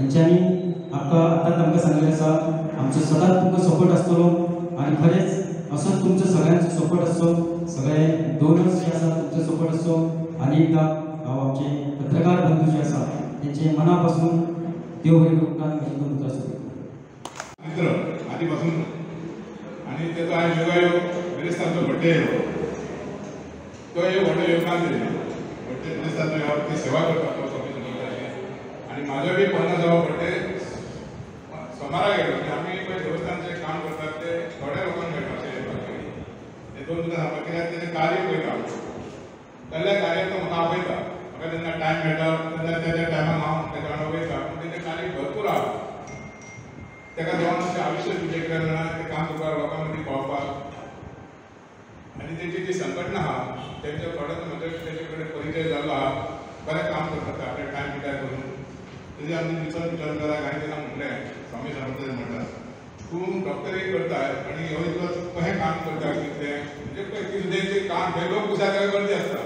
तेंच्यांनी आतांच आमकां सांगलें आसा आमचो सदांच तुमकां सपोर्ट आसतलो आनी खरेंच असोच तुमचो सगळ्यांचो सपोर्ट आसचो सगळे डोनर्स जे आसा तुमचो सपोर्ट आसचो आनी एकदां हांव आमचे पत्रकार बंधू जे आसा तेंचे मना पासून देव बरें करूं उपरांत म्हजी दोन उतरां सोडूं मित्र आधी पासून आणि त्याचा आज योगायोग बेरेस्तांचो बड्डे येयलो तो एक व्हडलो योगदान दिलें बड्डे बेरेस्तांचो ती सेवा करपाक आणि माझो बी 50वा बड्डे सोमारा गेलो आमी पळय देवस्थानचें काम करतात ते थोड्या लोकांक मेळटा ते दोन तुका सांगपाक कित्याक तेजें कार्य पळयता जाल्यार कार्य तो म्हाका आपयता म्हाका जेन्ना टायम मेळटा तेन्ना त्या टायमाक हांव तेच्या वांगडा वयता पूण तेजें कार्य भरपूर आहा तेका देवान अशें आयुश्य दिलें कित्याक जाणा तें काम करपाक लोकां मदीं पावपाक आनी तेजी जी संघटना आहा तेंचे थोडे म्हणजे तेजे कडेन परिचय जाल्लो आहा बरें काम करता आपले टायम पिड्यार करून तेजे आमी विचार करा हांवें तेका म्हणलें स्वामी समर्थ म्हणटा तूं डॉक्टरी करताय आनी ह्यो इतलो कशें काम करता कितें म्हणजे पळय कितें काम हे लोक पुसाक गर्दी आसता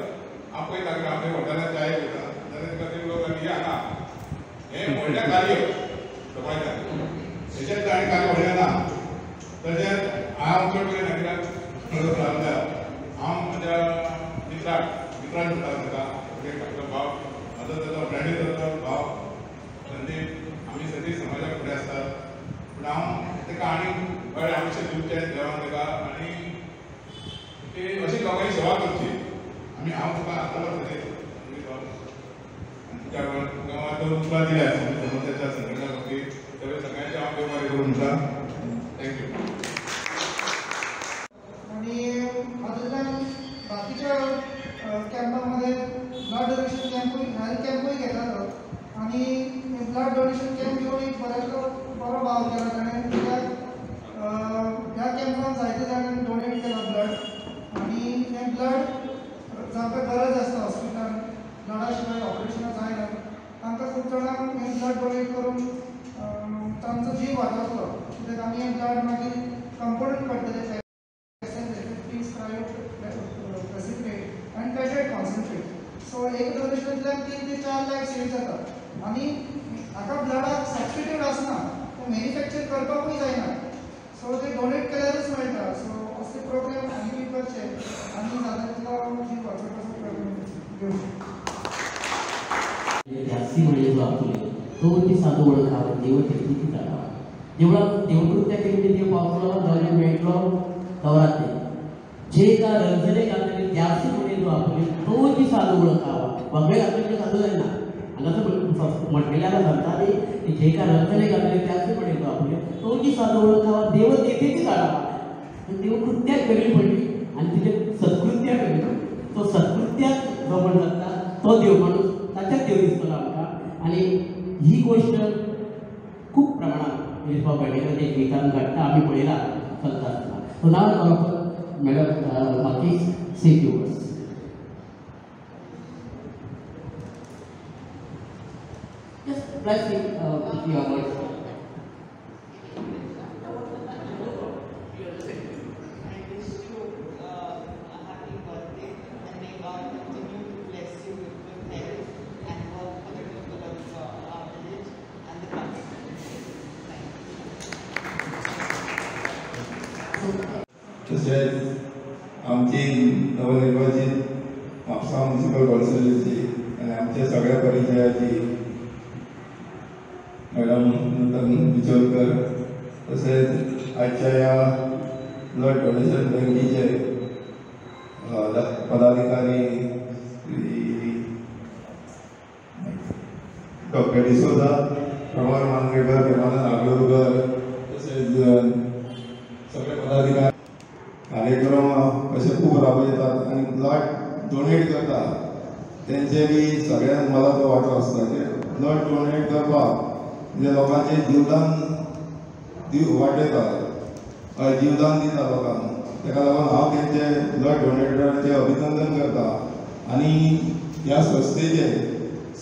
आपयता कित्याक आपल्या हॉटेलांत चाय घेता जाल्यार तुका ते लोक आनी हांगा हें व्हडलें कार्य पळयता हेजेंच आनी कार्य व्हडलें ना तशेंच हांव चड करिना कित्याक हांव म्हज्या मित्रान म्हणटा ताका भाव म्हाजो ताजो फ्रेंडूय ताजो भाव संदीप आमी सगळीं समाजाक फुडें आसतात पूण हांव तेका आनी बरें आयुश्य दिवचें देवान तेका आनी अशी लोकांची सेवा करची आमी हांव तुका आतां तुका गांवांत दोन तुका दिल्या समर्थाच्या संघटना खातीर सगळे सगळ्यांचे हांव देव बरें करूं म्हणटा थँक्यू आणि हातूंतल्यान बाकीच्या कॅम्पामध्ये ब्लड डोनेशन कॅम्पूय घेतात आणि ब्लड डोनेशन कॅम्प घेवन एक बरो भाव केला ताणें कित्याक ह्या कॅम्पान जायते जाणांनी डोनेट केला ब्लड आणि हें ब्लड जांकां गरज आसता हॉस्पिटलान ब्लडा शिवाय ऑपरेशनां जायना तांकां खूब जाणांक हें ब्लड डोनेट करून तांचो जीव वाचवतलो कित्याक आमी हें ब्लड मागीर कंपोनंट पडटले and पेटेड कॉन्सन्ट्रेट सो एक डोनेशनांतल्यान 3 ते 4 लाख सेव जातात आनी हाका ब्लडाक सबस्टिट्यूट आसना तो मॅन्युफॅक्चर करपाकूय जायना सो ते डोनेट केल्यारूच मेळटा सो असले प्रोग्राम आनी करचे आनी जाता तितलो जीव वाचोवपाचो प्रोग्राम घेवचे जास्ती म्हणजे जो आपुले तो ती साधू ओळखावा देव तेची ती जाणावा देवकृत्या केली देव पावतलो जाल्यार मेळटलो नवरात्री जे का रंजने घातलेले त्याची म्हणे जो आपुले तो ती साधू ओळखावा वगळे घातलेले साधू जायना हांगासर म्हटलेल्या सांगताली की जे का रंजने घातलेले त्याची म्हणे जो आपुले तो ती साधू ओळखावा देव तेथे ती जाणावा देवकृत्याक वेगळी पडली आणि तिचे सत्कृत्याक वेगळी तो सत्कृत्याक जो म्हण जाता तो देव माणूस ताच्याच देव दिसतलो आमकां आणि ही गोष्ट खूप प्रमाणात विरपा बड्डेकर एक गीतान घडटा आमी पळयला चलता आसतना so now Madam Makis, say to us. Just blessing with your words. तशेंच आमची नवनिर्वाचित म्हापसा म्युनिसिपल कौन्सिलची आनी आमच्या सगळ्या परिचयाची मॅडम नूतन बिचोलकर तशेंच आजच्या ह्या ब्लड डोनेशन बँकेचे पदाधिकारी श्री डॉक्टर डिसोजा प्रमोद मांद्रेकर प्रेमानंद आगोरकर तशेंच सगळे पदाधिकारी कार्यक्रम असे खूप राबयतात आणि ब्लड डोनेट करतात त्यांचे बी सगळ्यांत मला तो वाटो आसता की ब्लड डोनेट करपाक म्हणजे लोकांचे जीवदान वाडयता जीवदान दिता लोकांक ताका लागून हांव तेंचे ब्लड डोनेटरांचे अभिनंदन करता आणि ह्या संस्थेचे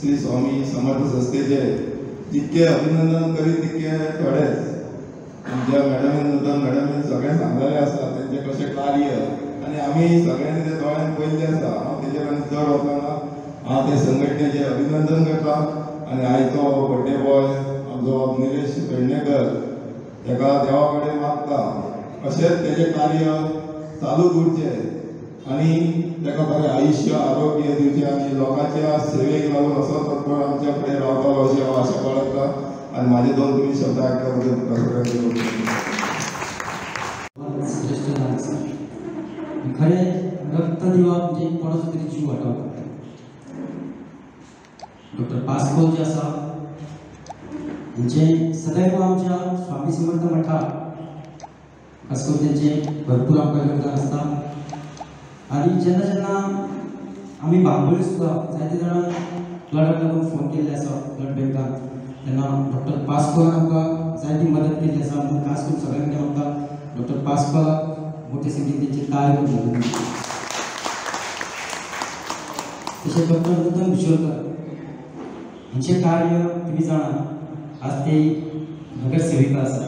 श्री स्वामी समर्थ संस्थेचे जितके अभिनंदन करीत तितके थोडेच आमच्या मॅडमीन नूतन मॅडमीन सगळें सांगलेलें आसा तेंचें कशें कार्य आनी आमी सगळ्यांनी तें दोळ्यान पयलें आसा हांव तेजेर आनी चड वचना हांव ते संघटनेचें अभिनंदन करता आनी आयचो बड्डे बॉय जो निलेश पेडणेकर ताका देवा कडेन मागता अशेंच तेजें कार्य चालू उरचें आनी ताका बरें आयुश्य आरोग्य दिवचें आनी लोकांच्या सेवेक लागून असो तत्पर आमच्या फुडें रावतलो अशें हांव आशा बाळगता आनी म्हाजे दोन तुमी शब्द आयकल्या बद्दल तुका सगळ्यांक श्रेष्ठ नायक सर खरे रक्त दिवा म्हणजे कोणाचो तरी जीव वाटावता डॉक्टर पास्को जे आसा म्हणजे सदैव आमच्या स्वामी समर्थ मठाक खास करून तेंचे भरपूर आमकां योगदान आसता आनी जेन्ना जेन्ना आमी बांबोळी सुद्दां जायते जाणांक ब्लडाक लागून फोन केल्ले आसा ब्लड बँकान तेन्ना डॉक्टर पास्कोन आमकां जायती मदत केल्ली आसा म्हणून खास करून सगळ्यांक आमकां डॉक्टर पास्कोलाक मोठे संगीत तेंचे ताळयो दिले तशेंच डॉक्टर नूतन बिशोलकर हांचें कार्य तुमी जाणा आज ते नगरसेविका आसा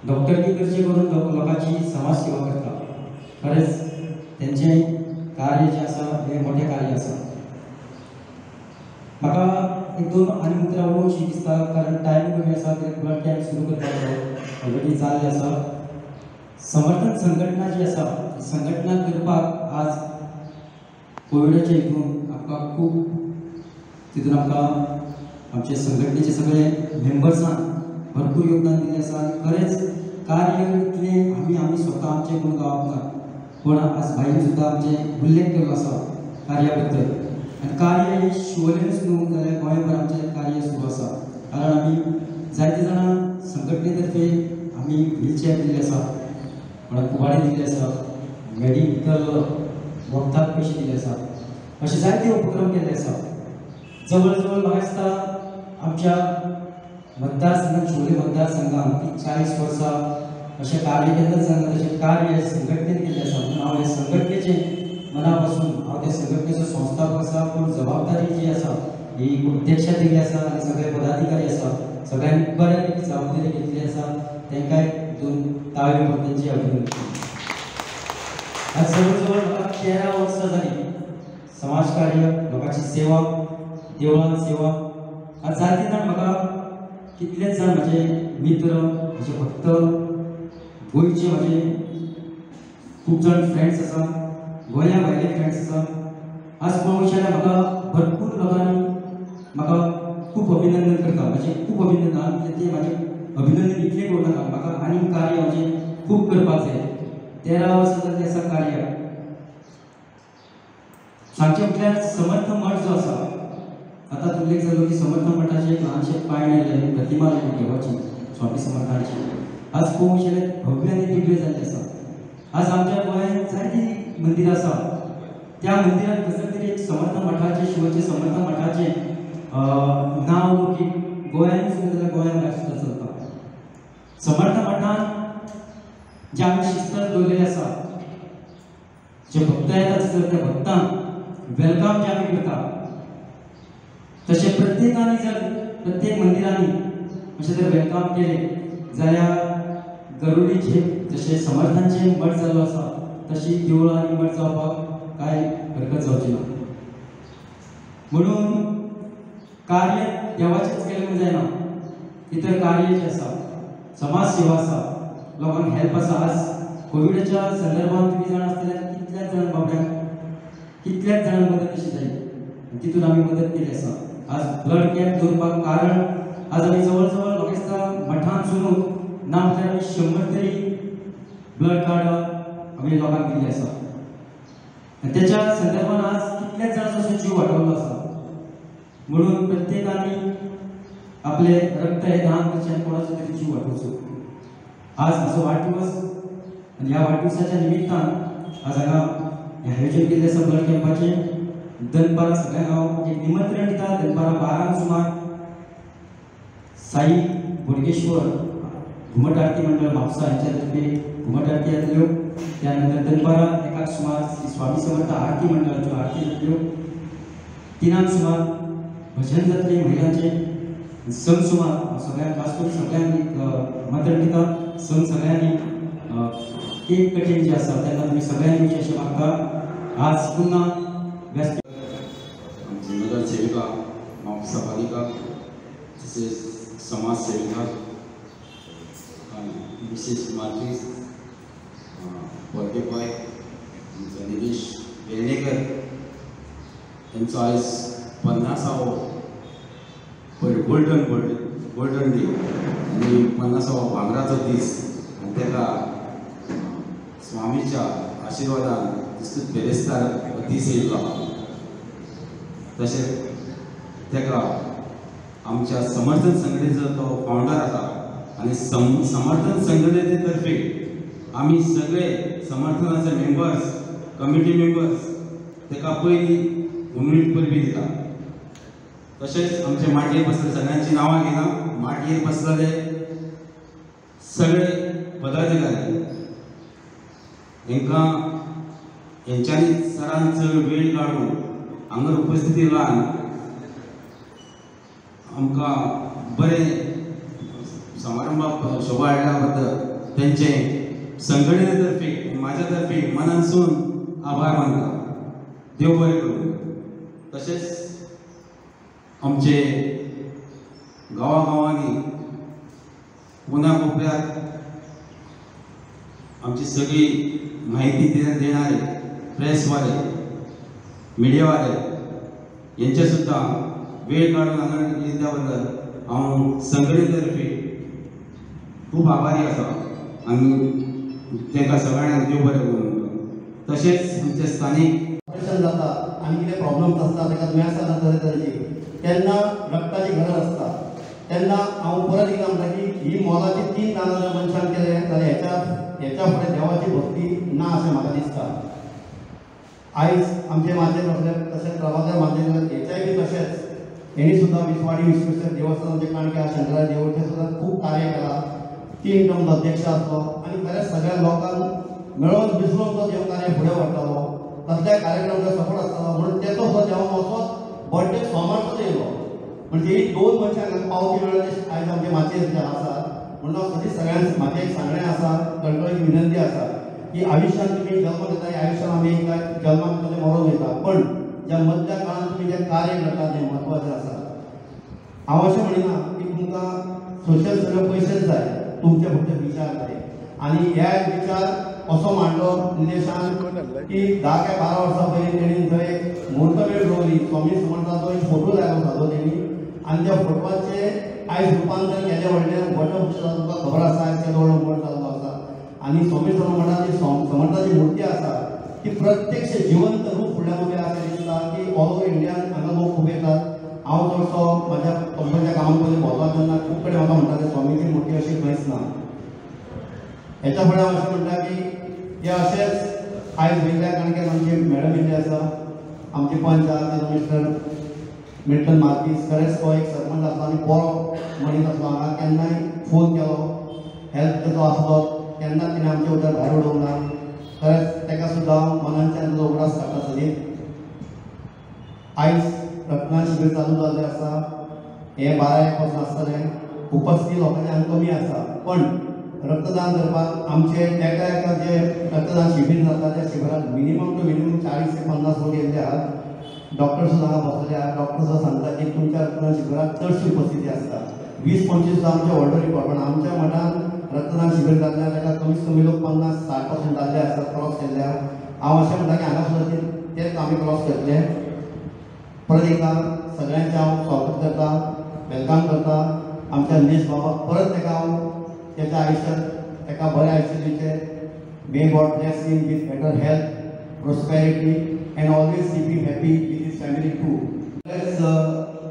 डॉक्टरकी करचे करून लोकांची समाज सेवा करता खरेंच तेंचें कार्य जें आसा हें मोठें कार्य आसा म्हाका एक दोन आनी उतरां उलोवची दिसता कारण टायम कमी आसा कित्याक ब्लड कॅम्प सुरू करपाक ऑलरेडी जाल्ले आसा समर्थन संघटना जी आसा संघटना करपाक आज कोविडाच्या हितून आमकां खूब तितून आमकां आमचे संघटनेचे सगळे मेंबर्सांक भरपूर योगदान दिल्लें आसा आनी खरेंच कार्य इतलें आमी स्वता आमचें कोण गावप ना पूण आज भाईन सुद्दां आमचे उल्लेख केल्लो आसा कार्या बद्दल आनी कार्य हें शिवोलेनूच न्हू जाल्यार गोंयभर आमचें कार्य सुरू आसा कारण आमी जायते जाणां संघटने तर्फे आमी व्हीलचॅर दिल्ले आसा कोणाक कुवाडे दिल्ले आसा मेडिकल वखदाक पयशे दिल्ले आसा अशे जायते उपक्रम केल्ले आसा जवळ जवळ म्हाका दिसता आमच्या मतदारसंघात शिवोले मतदारसंघात ती 40 वर्सां अशें कार्य केल्लें जाणा तशें कार्य संघटनेन केल्लें आसा म्हणून हांव हे संघटनेचे मना पासून हांव त्या संघटनेचो संस्थापक आसा पूण जबाबदारी जी आसा ही अध्यक्षा दिल्ली आसा आनी सगळे पदाधिकारी आसा सगळ्यांनी बऱ्या पैकी जबाबदारी घेतली आसा तांकांय दोन ताळयो म्हणून तेंची अभिनंदन आज जवळ जवळ म्हाका 13 वर्सां जाली समाजकार्य लोकांची सेवा देवळान सेवा आज जायते जाण म्हाका कितलेच जाण म्हजे मित्र म्हजे भक्त गोंयचे म्हजे खूब जाण फ्रेंड्स आसा गोंया भायले फ्रेंड्स आसा आज पळोवंक जाल्यार म्हाका भरपूर लोकांनी म्हाका खूब अभिनंदन करता म्हजें खूब अभिनंदन ते म्हाजें अभिनंदन इतलें करूं नाका म्हाका आनी कार्य म्हजें खूब करपाक जाय 13 वर्सां जाल्लीं आसा कार्य सांगचें म्हटल्यार समर्थ मठ जो आसा आतां उल्लेख जालो की समर्थ मठाचे एक ल्हानशें पायण आयलें प्रतिमा आयली देवाची स्वामी समर्थांची आज पळोवंक गेल्यार भव्य आनी दिव्य जाल्लें आसा आज आमच्या गोंयांत जायतीं मंदिरां आसा त्या मंदिरांत कसले तरी एक समर्थ मठाचें शिवचे समर्थ मठाचें नांव लोकीक गोंयांत सुद्दां जाल्यार गोंया भायर सुद्दां चलता समर्थ मठान जे आमी शिस्त दवरलेली आसा जे भक्त येतात त्या भक्तांक वेलकम जे आमी करता तशें प्रत्येकानी जर प्रत्येक मंदिरांनी अशें जर वेलकम केलें जाल्यार गरुडीचे जशें समर्थांचे मठ जाल्लो आसा तशी देवळां आनी मठ जावपाक कांय हरकत जावची ना म्हणून कार्य देवाचेंच केलें जायना इतर कार्य जे आसा समाज सेवा आसा लोकांक हेल्प आसा आज कोविडाच्या संदर्भात तुमी जाण आसतल्यार कितल्याच जाण बाबड्यांक कितल्याच जाणांक मदत कशी जाली तितून आमी मदत केली आसा आज ब्लड कॅम्प दवरपाक कारण आज आमी जवळ जवळ म्हाका दिसता मठांतसून ना म्हटल्यार आमी 100 तरी ब्लड कार्ड आमी लोकांक दिल्ले आसा आनी तेच्या संदर्भात आज कितल्याच जाणांचो जीव वाटावलो आसा म्हणून प्रत्येकानी आपले रक्त हे दान करचें आनी कोणाचो तरी जीव वाटोवचो आज म्हजो वाडदिवस आनी ह्या वाडदिवसाच्या निमित्तान आज हांगा हें आयोजन केल्लें आसा ब्लड कॅम्पाचें दनपारां सगळ्यांक हांव एक निमंत्रण दिता दनपारां 12 सुमार साई बोडगेश्वर घुमट आरती मंडळ म्हापसा हांच्या तर्फे घुमट आरती जातल्यो त्यानंतर दनपारां 1 सुमार श्री स्वामी समर्थ आरती मंडळाच्यो आरती जातल्यो 3 सुमार भजन जातलें महिलांचें संघ सुमार सगळ्यांक खास करून सगळ्यांक निमंत्रण दिता संघ सगळ्यांनी केक कटींग जे आसा तेन्ना तुमी सगळ्यांनी येवचें अशें म्हाका आज पुन्हा व्यस्त नगरसेविका म्हापसा पालिका तसेच समाजसेविका मिसेस मार्टिस वर्गेपाय निलेश वेर्णेकर यांचो आयज 50वो गोल्डन डे आनी 50वो भांगराचो दीस आनी ताका स्वामीच्या आशिर्वादान दिसत बेरेस्तार दीस येयल्लो तशेंच ताका आमच्या समर्थन संघटनेचो तो फावंडर आसा आनी समर्थन संघटने तर्फे आमी सगळे समर्थनाचे मेंबर्स कमिटी मेंबर्स ताका पयली उमेद परबी दिता। तशेंच आमचे माटयेर बसले सगळ्यांची नांवां घेना, माटयेर बसलेले सगळे पदाधिकारी हांकां हेंच्यांनी सरान चड वेळ काडून हांगा उपस्थिती लावन आमकां बरे समारंभाक शोभा हाडल्या बद्दल तेंचे संघटनेतर्फे म्हाज्या तर्फे मनानसून आभार मानता। देव बरें करूं। तशेंच आमचे गांवांनी कोना कोपऱ्यात आमची सगळी माहिती देणारे प्रेसवाले मिडियावाले यांचे सुद्धा वेळ काढून हांगा येयल्या बद्दल हांव संघटनेतर्फे खूब आभारी आसा आनी ताका सगळ्यांक देव बरें करूं। तशेंच आमचे स्थानीक ऑपरेशन जाता आनी कितें प्रॉब्लम्स आसता ताका दुयेंसां जाता तरेची तेन्ना रक्ताची गरज आसता तेन्ना हांव परत एकदां म्हणटा की ही मोलाची 3 दानां जर मनशान केले जाल्यार हेच्या फुडें देवाची भक्ती ना अशें म्हाका दिसता। आयज आमचे माजेर बसले तशेंच प्रभाकर माजेर हेच्याय बी तशेंच हेणी सुद्दां विसवाडी विश्वेश्वर देवस्थानाचे काणके शंकरा देवळचे सुद्दां खूब कार्य केलां। 3 टर्म अध्यक्ष आसलो आनी खरेंच सगळ्या लोकांक मेळून मिसळून तो देव कार्य फुडें व्हरतालो। कसल्याय कार्यक्रमाचो सपोर्ट आसतालो म्हणून तेचो सुद्दां देवान वचोन बर्थडे सोमारचो येयलो म्हणजे ही 2 मनशांक पावती मेळ्ळी आयज आमचे माचयेर जे आसा म्हणून हांव खरीच सगळ्यांक म्हाजें एक सांगणें आसा कळकळीची विनंती आसा की आयुश्यांत तुमी जल्म घेता ह्या आयुश्यांत आमी जल्माक कशें मरून वयता पण ज्या मदल्या काळांत तुमी जें कार्य करता तें म्हत्वाचें आसा। हांव अशें म्हणिना की तुमकां सोशल सर्वे पयशेच जाय, तुमचे फक्त विचार जाय आनी हे विचार असो मांडलो निलेशान की 10 काय 12 वर्सां पयलीं तेणी थंय एक मुहूर्तमेळ दवरली स्वामी समर्थाचो एक फोटो लायलो सादो तेणी आनी त्या फोटवाचे आयज रुपांतर केलें व्हडलें वटवृक्ष जाता तुमकां खबर आसा आयज केदो व्हडलो मोठ जाल्लो आसा आनी स्वामी समर्थाची समर्थाची मुर्ती आसा ती प्रत्यक्ष जिवंत रूप फुड्यान उबें आसा दिसता की ऑल ओवर इंडियान हांगा लोक खूब येतात। हांव चडसो म्हाज्या कंपनीच्या कामाक पयलीं भोंवता तेन्ना खूब कडेन म्हाका म्हणटाले स्वामीची मुर्ती अशी खंयच ना। हेच्या फुडें हांव अशें म्हणटा की हे अशेंच आयज वेगळ्या काणकेन आमची मॅडम येयल्ली आसा आमचे पंच आहा ते मिस्टर मिल्टन मार्कीस खरेंच तो एक सरपंच आसलो आनी बरो मनीस आसलो हांगा केन्नाय फोन केलो हेल्प तेचो आसलो केन्ना तिणें आमचे उतर भायर उडोवंक ना खरेंच ताका सुद्दां मनांतल्यान तुजो उगडास काडटा सदीत। आयज रक्तदान शिबीर चालू जाल्लें आसा हे 12-1 पासून आसतलें उपस्थिती लोकांची हांगा कमी आसा पण रक्तदान करपाक आमचे एका जे रक्तदान शिबीर जाता त्या शिबिराक मिनिमम टू मिनिमम 40 ते 50 लोक येयल्ले आहात। डॉक्टर सुद्दां हांगा बसलेले आहात। डॉक्टर सुद्दां सांगता की तुमच्या रक्तदान शिबिराक चडशी उपस्थिती आसता 20-25 सुद्दां आमचे व्हडलो रिकॉर्ड पण आमच्या मठान रक्तदान शिबीर जाल्ल्यान ताका कमीत कमी लोक 50-60% जाल्ले आसात क्रॉस केल्ले आहा। हांव अशें म्हणटा की हांगा सुद्दां तेच आमी क्रॉस करतले। परत एकदा सगळ्यांचे हांव स्वागत करता वेलकम करता आमच्या निलेश बाबाक परत ताका हांव त्याच्या आयुष्यात ताका बरें आयुश्य दिवचें। May God bless him with better health prosperity and always keep him happy with his family too.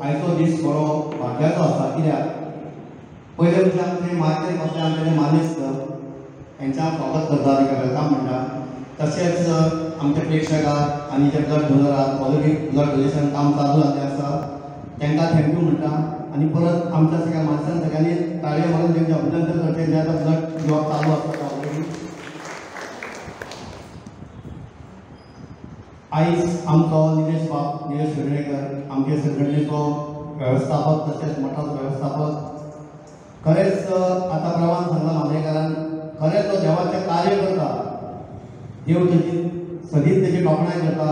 आयचो दीस बरो भाग्याचो आसा कित्याक पयले म्हणजे आमचे माचेर बसले आमचे मानेस्त हेंच्या हांव स्वागत करता ताका वेलकम म्हणटा। तशेंच आमचे प्रेक्षक आहात आनी जे ब्लड डोनर आहात ऑलरेडी ब्लड डोनेशन काम चालू जाल्लें आसा तांकां थँक्यू म्हणटा आनी परत आमच्या सगळ्या माणसांनी सगळ्यांनी ताळयो मारून तेंचें अभिनंदन करचें जें आतां ब्लड घेवप चालू आसा ऑलरेडी। आयज आमचो निलेश वेर्णेकर आमचे संघटनेचो वेवस्थापक तशेंच मठाचो वेवस्थापक खरेंच आतां प्रवान सांगला मांद्रेकारान खरेंच तो देवाचें कार्य करता देव तेजी सदीत तेजी तोखणाय करता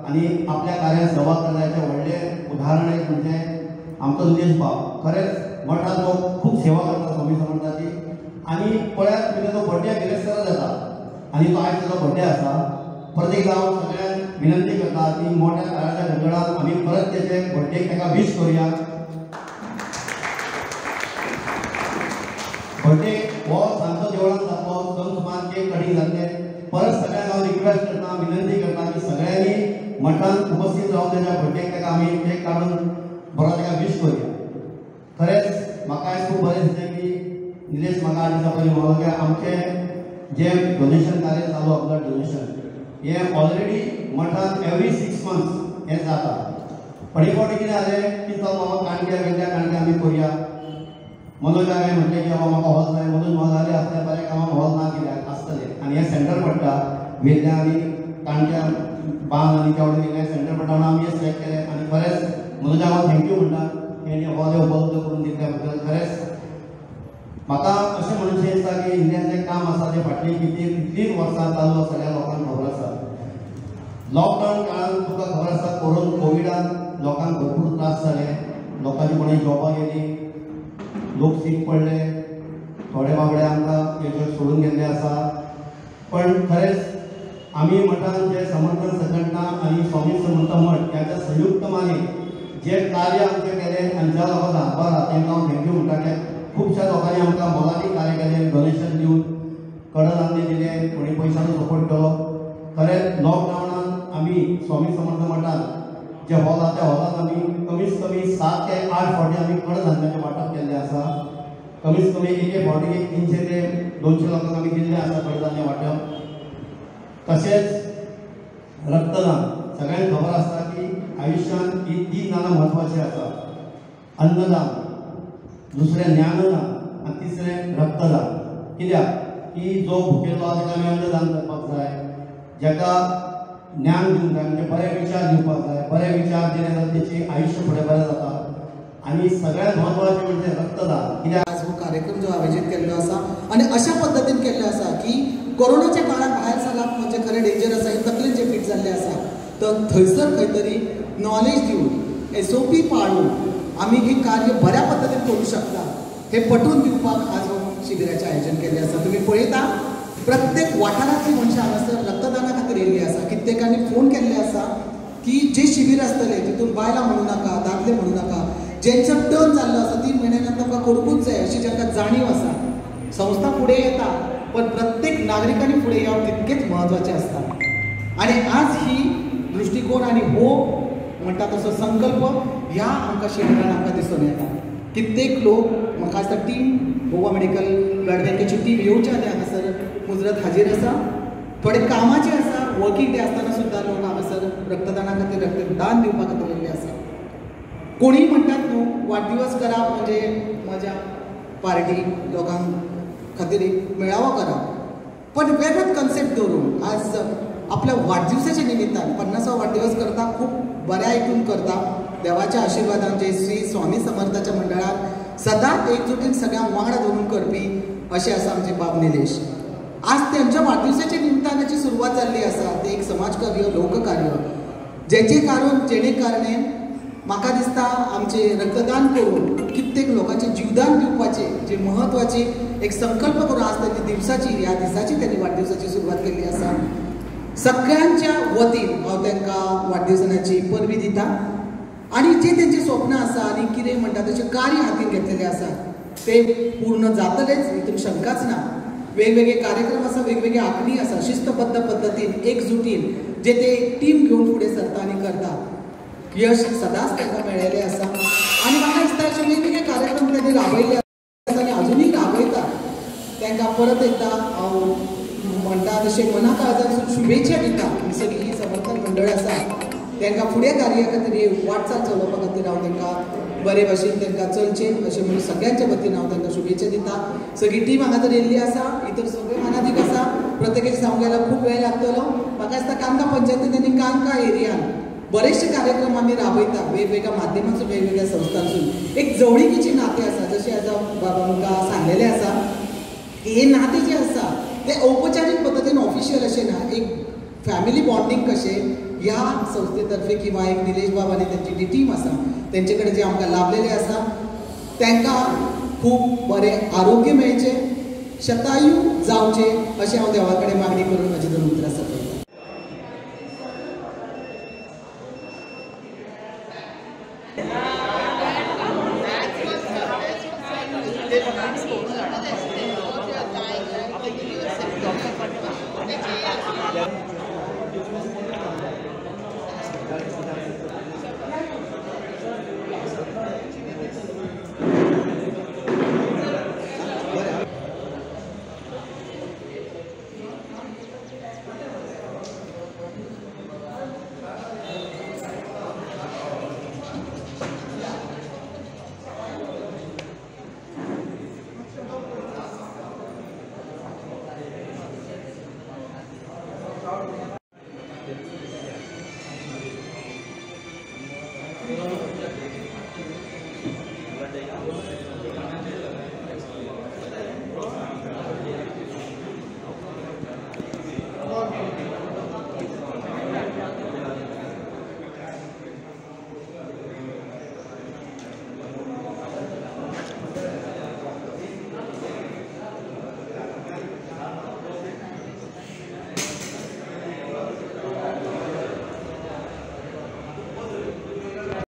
आनी आपल्या कार्यात सहभाग करण्याचें व्हडलें उदाहरण एक म्हणजे आमचो निलेश बाब खरेंच मठात लोक खूप सेवा करतात स्वामी समर्थाची. आणि पळ्यात म्हणजे तो बड्डे बिरेस्तारा जाता आणि तो आयज त्याचा बड्डे आसा. परत एकदा हांव सगळ्यांक विनंती करता की मोठ्या काळाच्या गंगडात आमी परत त्याचे बड्डेक ताका विश करूया. बड्डे हो सांजचो देवळांत जातलो, समसमान केक कटींग जातले. परत सगळ्यांक हांव रिक्वेस्ट करता, विनंती करता की सगळ्यांनी मठांत उपस्थित रावन त्याच्या बड्डेक ताका आमी केक काडून बरो ताका विश करूया. खरेंच म्हाका आयज खूब बरें दिसलें की निलेश म्हाका आठ दिसां पयलीं म्हणलो की आमचें जें डोनेशन कार्य चालू आसा ब्लड डोनेशन हें ऑलरेडी मठांत एवरी 6 months हें जाता. पण एक फावटी कितें जालें की चल बाबा काणक्या गेल्या काणक्या आमी करुया. मनोज हांवें म्हटलें की बाबा म्हाका हॉल जाय. मनोज म्हाका जालें आसलें बऱ्या कामाक हॉल ना कित्याक आसतलें आनी हें सेंटर पडटा वेल्ल्या आनी काणक्या बांद आनी त्या वटेन हें सेंटर पडटा म्हणून आमी हें सिलेक्ट केलें. आनी खरेंच मनोजाक हांव थँक्यू म्हणटा हेणी हॉल उपलब्ध करून दिल्या बद्दल. खरेंच म्हाका अशें म्हणून दिसता की इंडियान जें काम आसा तें फाटलीं कितलींच वर्सां चालू आसा सगळ्या लोकांक खबर आसा. लॉकडावन काळांत तुका खबर आसा कोविडान लोकांक भरपूर त्रास जाले. लोकांची कोणी जॉबाक गेली, लोक सीक पडले, थोडे बाबडे आमकां हेजेर सोडून गेल्ले आसा. पण खरेंच आमी मठान जे समर्थन संघटना आनी स्वामी समर्थ मठ ह्याच्या संयुक्तपणाने जे कार्य आमचें केलें आनी ज्या लोकांचो हातभार आसा तांकां हांव थँक्यू म्हणटा. कित्याक खुबश्या लोकांनी आमकां मोलादी कार्य केलें, डोनेशन दिवन कडधान्य दिलें, कोणी पयशांचो सपोर्ट केलो. खरेंच लॉकडावनान आमी स्वामी समर्थ मठान जे हॉल आसा त्या हॉलांत आमी कमीत कमी 7 ते 8 फावटी आमी कडधान्याचें वांटप केल्लें आसा. कमीत कमी एक फावटी 300 ते 200 लोकांक आमी दिल्लें आसा कडधान्य वांटप. तशेंच रक्तदान सगळ्यांक खबर आसता की आयुश्यांत ही 3 दानां म्हत्वाचीं आसा. अन्नदान, दुसरें ज्ञानदान आनी तिसरें रक्तदान. कित्याक की जो भुकेलो आसा ताका आमी अन्नदान करपाक जाय, जाका ज्ञान दिवंक जाय म्हणजे बरे विचार दिवपाक जाय. बरे विचार दिले जाल्यार तेची आयुश्य फुडें बरें जाता. आनी सगळ्यांत म्हत्वाचें म्हणजे रक्तदान. कित्याक आज हो कार्यक्रम जो आयोजीत केल्लो आसा आनी अशा पद्दतीन केल्लो आसा की कोरोनाच्या काळात भायर सरप म्हणजे खरें डेंजर आसा. हे तकलेन जे फीट जाल्ले आसा तर थंयसर खंय तरी नॉलेज दिवन SOP पाळून आमी हे कार्य बऱ्या पद्दतीन करूं शकता हे पटवून दिवपाक आज हो शिबिराचें आयोजन केल्लें आसा. तुमी पळयता प्रत्येक वाठारांतली मनशां हांगासर रक्तदाना खातीर येयल्लीं आसा. कित्येकांनी फोन केल्ले आसा की जे शिबीर आसतलें तितून बायलां म्हणूं नाका, दादले म्हणूं नाका, जेंचो टर्न जाल्लो आसा 3 म्हयन्यान तांकां करूंकूच जाय अशी जांकां जाणीव आसा. संस्था फुडें येता पण प्रत्येक नागरिकांनी फुडें येवप तितकेच म्हत्वाचें आसता. आनी आज ही दृश्टिकोन आनी हो म्हणटा तसो संकल्प ह्या आमकां शिबिरान आमकां दिसून येता. कित्येक लोक म्हाका दिसता टीम गोवा मेडिकल ब्लड बँकेची टीम येवच्या आदी हांगासर मुजरत हाजीर आसा. थोडे कामाचे आसा, वर्किंग डे आसतना सुद्दां लोक हांगासर रक्तदाना खातीर रक्तदान दिवपा खातीर येयल्ले आसा. कोणीय म्हणटात न्हू वाडदिवस करप म्हणजे मजा पार्टी लोकांक खातीर एक मेळावो करप. पण वेगळोच कन्सेप्ट दवरून आज आपल्या वाडदिवसाच्या निमित्तान 50वो वाडदिवस करता खूब बऱ्या हितून करता. देवाच्या आशिर्वादान जे श्री स्वामी समर्थाच्या मंडळात सदांच एकजुटीन सगळ्यांक वांगडा धरून करपी अशें आसा आमचे बाब निलेश. आज त्यांच्या वाडदिवसाच्या निमित्तान याची सुरवात जाल्ली आसा. ते एक समाजकार्य, लोककार्य जेणे कारणे म्हाका दिसता आमचे रक्तदान करून कित्येक लोकांचे जीवदान दिवपाचे जे महत्वाचे एक संकल्प करून आज त्यांनी ह्या दिसाची त्यांनी वाडदिवसाची सुरवात केल्ली आसा. सगळ्यांच्या वतीन हांव तांकां वाडदिवसाची परबी दिता. आनी जे तेंचे स्वप्न आसा आनी कितें म्हणटा तशें कार्य हातीन घेतलेलें आसा ते पूर्ण जातलेच हितून शंकाच ना. वेगवेगळे कार्यक्रम आसा, वेगवेगळे आंखणी आसा, शिस्तबद्ध पद्दतीन एकजुटीन जे ते टीम घेवन फुडें सरता आनी करता. यश सदांच तांकां मेळ्ळेलें आसा. आनी म्हाका दिसता अशे वेगवेगळे कार्यक्रम तांणी राबयले आसा आनी अजुनूय राबयता. तांकां परत एकदां हांव म्हणटा तशें मना काळजांतसून शुभेच्छा दिता. ही सगळी ही समर्थन मंडळ आसा तांकां फुडें कार्या खातीर वाटचाल चलोवपा खातीर हांव तांकां बरे भाशेन तांकां चलचें अशें म्हणून सगळ्यांच्या वतीन हांव तांकां शुभेच्छा दिता. सगळी टीम हांगा तर येयल्ली आसा, इतर सगळे मानादीक आसा. प्रत्येकाचे सांगूंक गेल्यार खूब वेळ लागतलो. म्हाका दिसता कांका पंचायतीन आनी कांका एरियान बरेचशे कार्यक्रम आमी राबयता वेगवेगळ्या माध्यमांतसून, वेगवेगळ्या संस्थांसून. एक जवळीकीची नातें आसा जशें आज बाबा आमकां सांगलेलें आसा. हे नातें जें आसा तें औपचारीक पद्दतीन ऑफिशियल अशें ना. एक फॅमिली बॉन्डिंग कशें ह्या संस्थेतर्फे किंवा एक निलेश बाब आनी त्यांची जी टीम आसा तेंचे कडेन जे आमकां लाभलेले आसा तांकां खूब बरें आरोग्य मेळचें, शतायू जावचें अशें हांव देवा कडेन मागणी करून म्हजें दोन उतरां सकयतां.